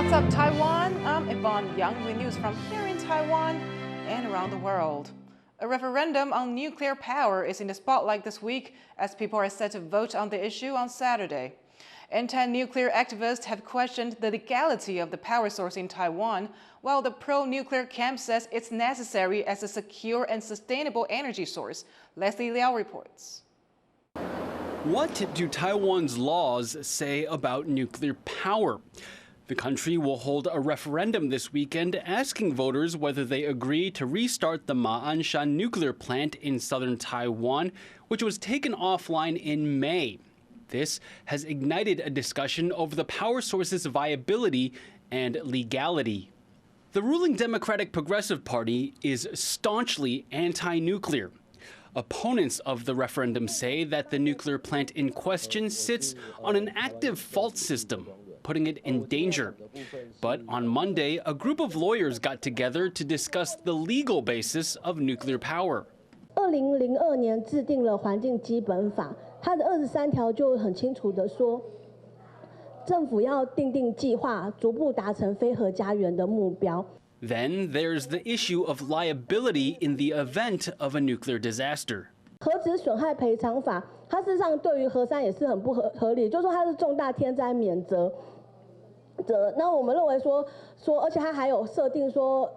What's up, Taiwan? I'm Yvonne with news from here in Taiwan and around the world. A referendum on nuclear power is in the spotlight this week as people are set to vote on the issue on Saturday. Anti-nuclear activists have questioned the legality of the power source in Taiwan, while the pro-nuclear camp says it's necessary as a secure and sustainable energy source. Leslie Liao reports. What do Taiwan's laws say about nuclear power? The country will hold a referendum this weekend asking voters whether they agree to restart the Ma'anshan nuclear plant in southern Taiwan, which was taken offline in May. This has ignited a discussion over the power source's viability and legality. The ruling Democratic Progressive Party is staunchly anti-nuclear. Opponents of the referendum say that the nuclear plant in question sits on an active fault system, putting it in danger. But on Monday, a group of lawyers got together to discuss the legal basis of nuclear power. 2002年制定了环境基本法，它的23条就很清楚的说，政府要订定计划，逐步达成非核家园的目标。 Then there's the issue of liability in the event of a nuclear disaster. 核子损害赔偿法，它事实上对于核三也是很不合理，就是说它是重大天灾免责。 那我们认为说，而且它还有设定说，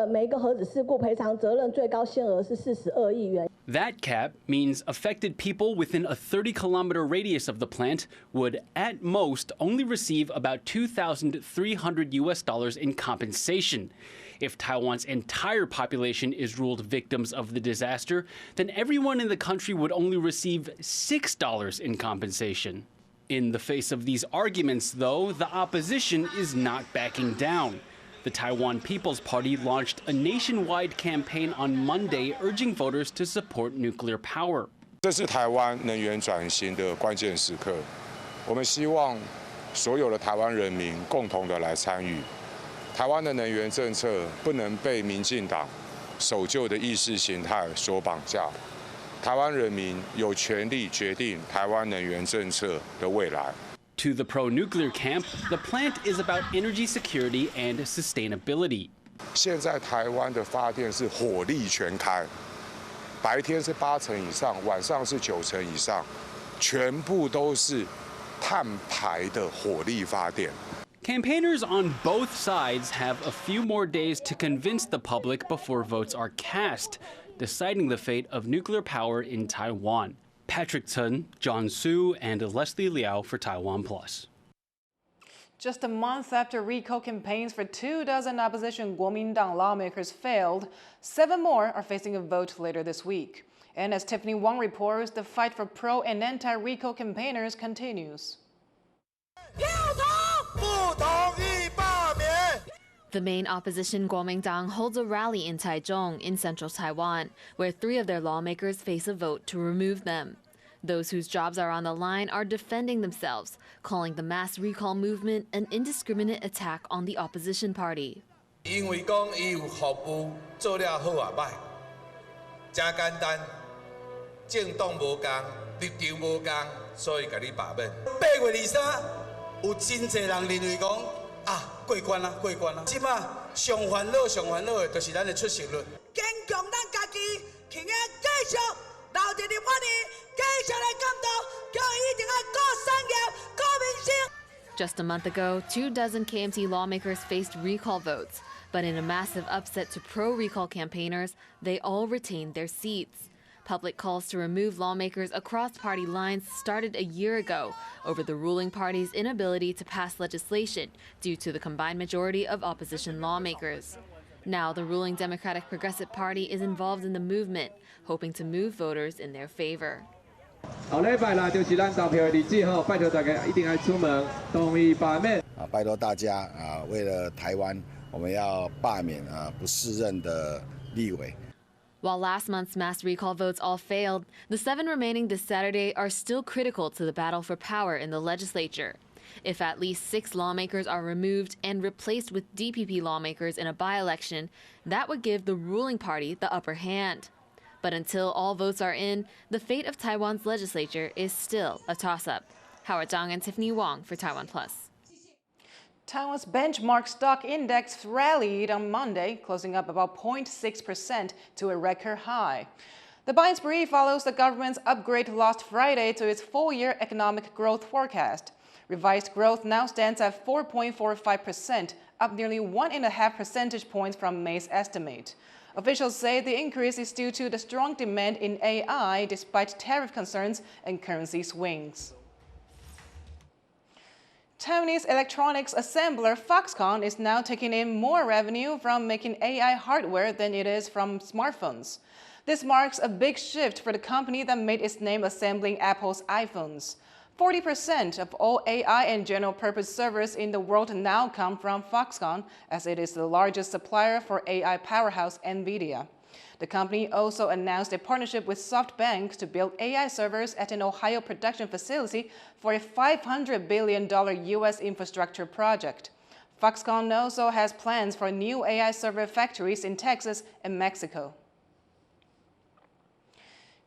每一个核子事故赔偿责任最高限额是42亿元。 That cap means affected people within a 30-kilometer radius of the plant would, at most, only receive about $2,300 in compensation. If Taiwan's entire population is ruled victims of the disaster, then everyone in the country would only receive $6 in compensation. In the face of these arguments, though, the opposition is not backing down. The Taiwan People's Party launched a nationwide campaign on Monday urging voters to support nuclear power. 这是台湾能源转型的关键时刻，我们希望所有的台湾人民共同的来参与。台湾的能源政策不能被民进党守旧的意识形态所绑架。 台湾人民有权利决定台湾能源政策的未来。 To the pro-nuclear camp, the plant is about energy security and sustainability. 现在台湾的发电是火力全开，白天是80%以上，晚上是90%以上，全部都是碳排的火力发电。 Campaigners on both sides have a few more days to convince the public before votes are cast, deciding the fate of nuclear power in Taiwan. Patrick Chen, John Su, and Leslie Liao for TaiwanPlus. Just a month after recall campaigns for 24 opposition Kuomintang lawmakers failed, 7 more are facing a vote later this week. And as Tiffany Wang reports, the fight for pro and anti-recall campaigners continues. The main opposition Kuomintang holds a rally in Taichung in central Taiwan, where 3 of their lawmakers face a vote to remove them. Those whose jobs are on the line are defending themselves, calling the mass recall movement an indiscriminate attack on the opposition party. 因为讲伊有服务做了好也歹，真简单，政党无共，立场无共，所以甲你罢免。8月23，有真侪人认为讲。 过关啦，过关啦！即马上烦恼的，就是咱的出席率。坚强咱家己，去继续留伫立法院，继续来监督，叫一定要顾产业、顾民生。 Just a month ago, 24 KMT lawmakers faced recall votes, but in a massive upset to pro-recall campaigners, they all retained their seats. Public calls to remove lawmakers across party lines started a year ago over the ruling party's inability to pass legislation due to the combined majority of opposition lawmakers. Now, the ruling Democratic Progressive Party is involved in the movement, hoping to move voters in their favor. 好礼拜啦，就是咱投票的日子吼，拜托大家一定要出门，同意罢免。拜托大家为了台湾，我们要罢免不适任的立委。 While last month's mass recall votes all failed, the 7 remaining this Saturday are still critical to the battle for power in the legislature. If at least 6 lawmakers are removed and replaced with DPP lawmakers in a by-election, that would give the ruling party the upper hand. But until all votes are in, the fate of Taiwan's legislature is still a toss-up. Howard Zhang and Tiffany Wang for TaiwanPlus. Taiwan's benchmark stock index rallied on Monday, closing up about 0.6% to a record high. The buy spree follows the government's upgrade last Friday to its full-year economic growth forecast. Revised growth now stands at 4.45%, up nearly 1.5 percentage points from May's estimate. Officials say the increase is due to the strong demand in AI despite tariff concerns and currency swings. Taiwanese electronics assembler Foxconn is now taking in more revenue from making AI hardware than it is from smartphones. This marks a big shift for the company that made its name assembling Apple's iPhones. 40% of all AI and general-purpose servers in the world now come from Foxconn, as it is the largest supplier for AI powerhouse NVIDIA. The company also announced a partnership with SoftBank to build AI servers at an Ohio production facility for a $500 billion U.S. infrastructure project. Foxconn also has plans for new AI server factories in Texas and Mexico.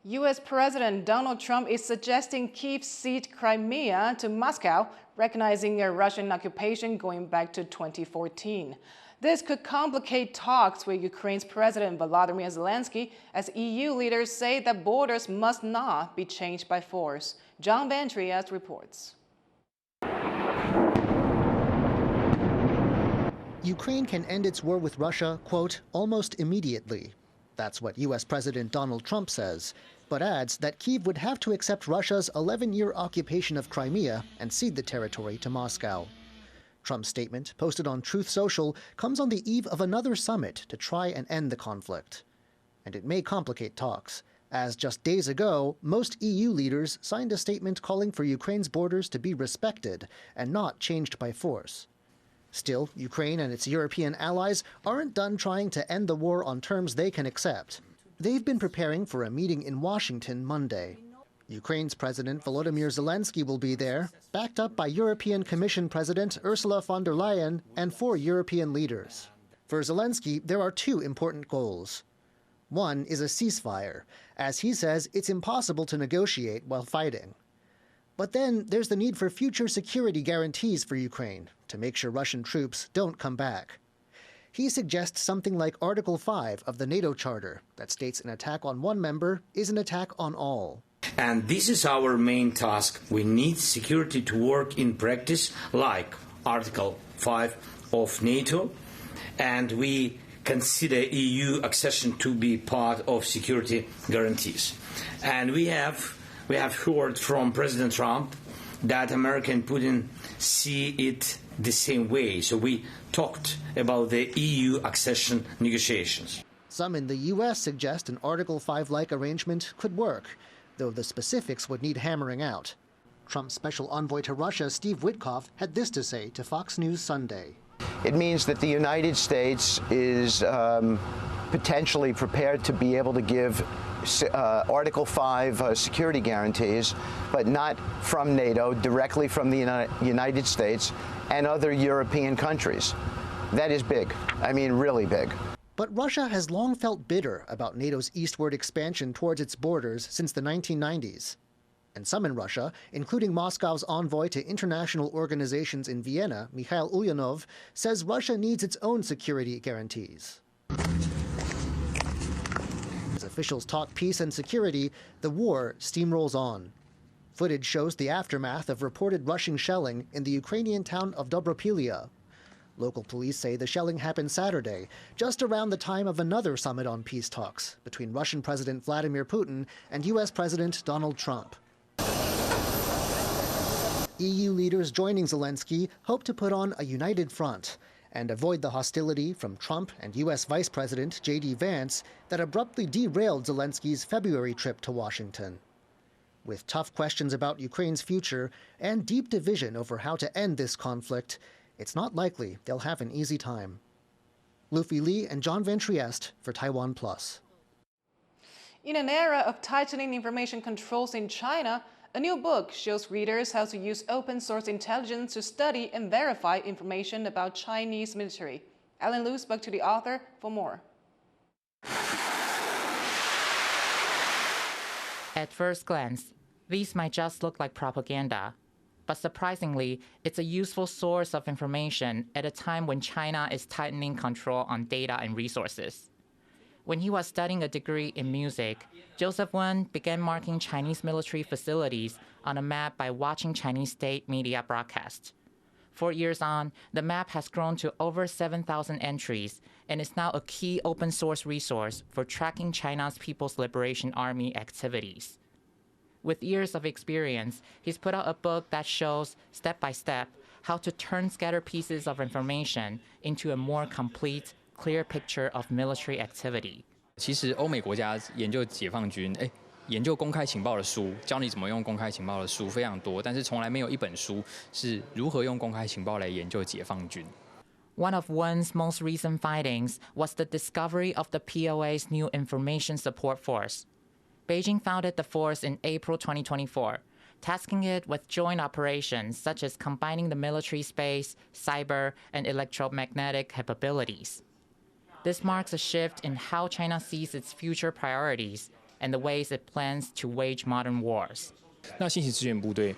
U.S. President Donald Trump is suggesting Kyiv cede Crimea to Moscow, recognizing a Russian occupation going back to 2014. This could complicate talks with Ukraine's President Volodymyr Zelensky, as EU leaders say that borders must not be changed by force. John Van Trieste reports. Ukraine can end its war with Russia, quote, almost immediately. That's what U.S. President Donald Trump says, but adds that Kyiv would have to accept Russia's 11-year occupation of Crimea and cede the territory to Moscow. Trump's statement, posted on Truth Social, comes on the eve of another summit to try and end the conflict. And it may complicate talks, as just days ago, most EU leaders signed a statement calling for Ukraine's borders to be respected and not changed by force. Still, Ukraine and its European allies aren't done trying to end the war on terms they can accept. They've been preparing for a meeting in Washington Monday. Ukraine's President Volodymyr Zelensky will be there, backed up by European Commission President Ursula von der Leyen and 4 European leaders. For Zelensky, there are 2 important goals. One is a ceasefire, as he says it's impossible to negotiate while fighting. But then there's the need for future security guarantees for Ukraine to make sure Russian troops don't come back. He suggests something like Article 5 of the NATO Charter that states an attack on one member is an attack on all. And this is our main task. We need security to work in practice, like Article 5 of NATO, and we consider EU accession to be part of security guarantees. And we have heard from President Trump that America and Putin see it the same way. So we talked about the EU accession negotiations. Some in the U.S. suggest an Article 5-like arrangement could work, though the specifics would need hammering out. Trump's special envoy to Russia, Steve Witkoff, had this to say to Fox News Sunday. It means that the United States is potentially prepared to be able to give Article 5 security guarantees, but not from NATO, directly from the United States and other European countries. That is big. I mean, really big. But Russia has long felt bitter about NATO's eastward expansion towards its borders since the 1990s. And some in Russia, including Moscow's envoy to international organizations in Vienna, Mikhail Ulyanov, says Russia needs its own security guarantees. As officials talk peace and security, the war steamrolls on. Footage shows the aftermath of reported Russian shelling in the Ukrainian town of Dobropilya. Local police say the shelling happened Saturday, just around the time of another summit on peace talks between Russian President Vladimir Putin and U.S. President Donald Trump. EU leaders joining Zelensky hope to put on a united front and avoid the hostility from Trump and U.S. Vice President J.D. Vance that abruptly derailed Zelensky's February trip to Washington. With tough questions about Ukraine's future and deep division over how to end this conflict, it's not likely they'll have an easy time. Luffy Lee and John Van Trieste for TaiwanPlus. In an era of tightening information controls in China, a new book shows readers how to use open-source intelligence to study and verify information about Chinese military. Alan Liu spoke to the author for more. At first glance, these might just look like propaganda. But surprisingly, it's a useful source of information at a time when China is tightening control on data and resources. When he was studying a degree in music, Joseph Wen began marking Chinese military facilities on a map by watching Chinese state media broadcasts. 4 years on, the map has grown to over 7,000 entries and is now a key open source resource for tracking China's People's Liberation Army activities. With years of experience, he's put out a book that shows, step by step, how to turn scattered pieces of information into a more complete, clear picture of military activity. 其实欧美国家研究解放军，研究公开情报的书，教你怎么用公开情报的书非常多，但是从来没有一本书是如何用公开情报来研究解放军。One of Wen's most recent findings was the discovery of the POA's new Information Support Force. Beijing founded the force in April 2024, tasking it with joint operations such as combining the military space, cyber, and electromagnetic capabilities. This marks a shift in how China sees its future priorities and the ways it plans to wage modern wars. 那信息支援部队，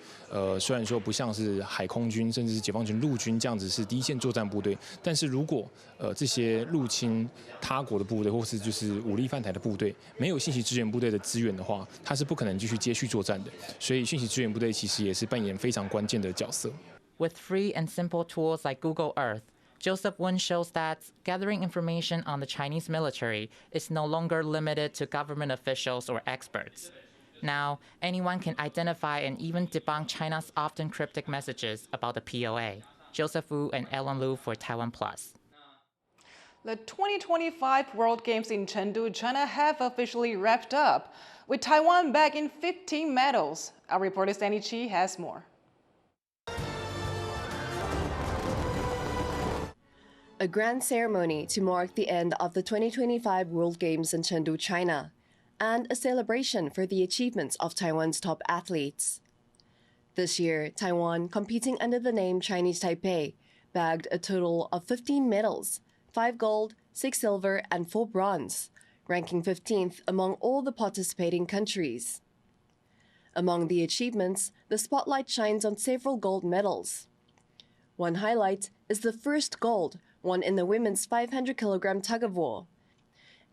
虽然说不像是海空军甚至是解放军陆军这样子是第一线作战部队，但是如果这些入侵他国的部队或是就是武力犯台的部队，没有信息支援部队的资源的话，它是不可能继续接续作战的。所以信息支援部队其实也是扮演非常关键的角色。With free and simple tools like Google Earth, Joseph Wen shows that gathering information on the Chinese military is no longer limited to government officials or experts. Now, anyone can identify and even debunk China's often cryptic messages about the POA. Joseph Wu and Ellen Liu for TaiwanPlus. The 2025 World Games in Chengdu, China have officially wrapped up, with Taiwan back in 15 medals. Our reporter Stanley Chi has more. A grand ceremony to mark the end of the 2025 World Games in Chengdu, China, and a celebration for the achievements of Taiwan's top athletes. This year, Taiwan, competing under the name Chinese Taipei, bagged a total of 15 medals, 5 gold, 6 silver, and 4 bronze, ranking 15th among all the participating countries. Among the achievements, the spotlight shines on several gold medals. One highlight is the first gold won in the women's 500-kilogram tug-of-war,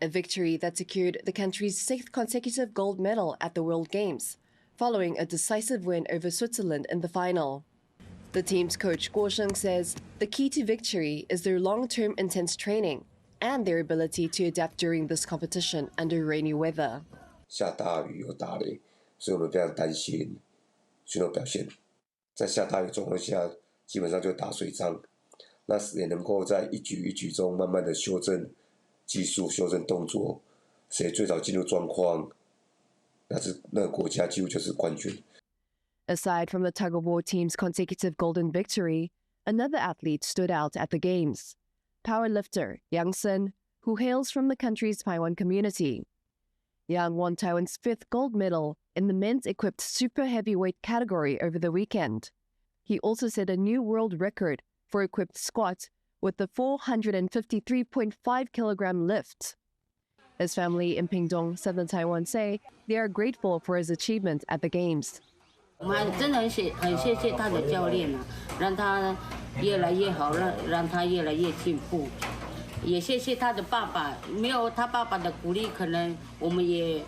a victory that secured the country's 6th consecutive gold medal at the World Games, following a decisive win over Switzerland in the final. The team's coach Guo Sheng says the key to victory is their long-term intense training and their ability to adapt during this competition under rainy weather. 下大雨又打雷，所以我们非常担心选手表现。在下大雨状况下，基本上就打水仗，那也能够在一局一局中慢慢的修正技术、修正动作，谁最早进入状况，那个国家几乎就是冠军。Aside from the tug-of-war team's consecutive golden victory, another athlete stood out at the Games. Powerlifter Yang Sen, who hails from the country's Taiwan community. Yang won Taiwan's 5th gold medal in the men's equipped super heavyweight category over the weekend. He also set a new world record for equipped squat with the 453.5 kilogram lift. His family in Pingdong, southern Taiwan, say they are grateful for his achievement at the Games. 我们真的很谢谢他的教练啊，让他越来越好，让他越来越进步。也谢谢他的爸爸，没有他爸爸的鼓励，可能我们也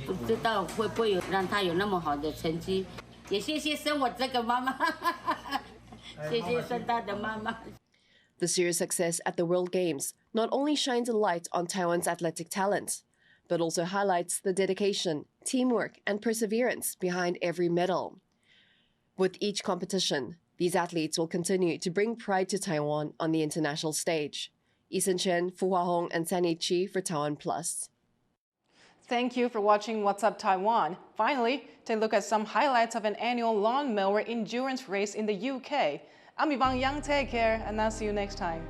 不知道会不会有让他有那么好的成绩。也谢谢生我这个妈妈，谢谢生他的妈妈。This year's success at the World Games not only shines a light on Taiwan's athletic talent, but also highlights the dedication, teamwork, and perseverance behind every medal. With each competition, these athletes will continue to bring pride to Taiwan on the international stage. Eason Chen, Fu Huahong, and Sanyi Chi for TaiwanPlus. Thank you for watching What's Up Taiwan. Finally, take a look at some highlights of an annual lawnmower endurance race in the UK. I'm Yvonne Young. Take care, and I'll see you next time.